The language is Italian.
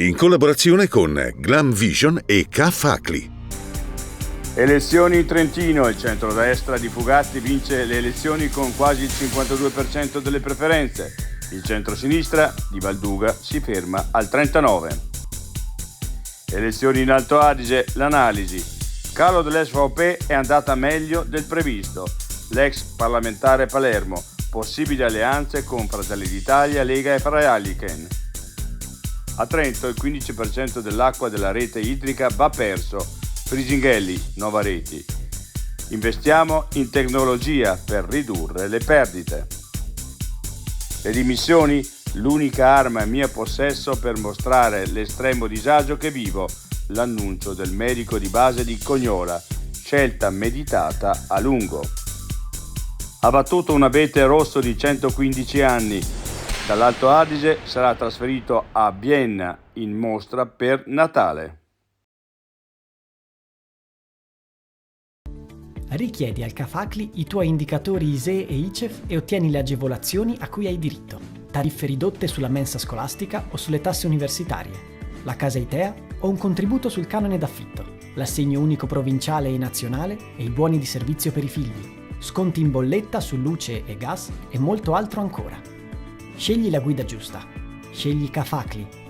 in collaborazione con Glam Vision e K-Facli. Elezioni in Trentino, il centrodestra di Fugatti vince le elezioni con quasi il 52% delle preferenze. Il centrosinistra di Valduga si ferma al 39%. Elezioni in Alto Adige, l'analisi. Calo dell'SVP è andata meglio del previsto. L'ex parlamentare Palermo, possibili alleanze con Fratelli d'Italia, Lega e Freialiken. A Trento il 15% dell'acqua della rete idrica va perso. Frisinghelli, Nova Reti. Investiamo in tecnologia per ridurre le perdite. Le dimissioni, l'unica arma in mio possesso per mostrare l'estremo disagio che vivo, l'annuncio del medico di base di Cognola, scelta meditata a lungo. Ha battuto un abete rosso di 115 anni. Dall'Alto Adige sarà trasferito a Vienna in mostra per Natale. Richiedi al K-Facli i tuoi indicatori ISEE e ICEF e ottieni le agevolazioni a cui hai diritto. Tariffe ridotte sulla mensa scolastica o sulle tasse universitarie, la casa ITEA o un contributo sul canone d'affitto, l'assegno unico provinciale e nazionale e i buoni di servizio per i figli, sconti in bolletta su luce e gas e molto altro ancora. Scegli la guida giusta. Scegli K-Facli.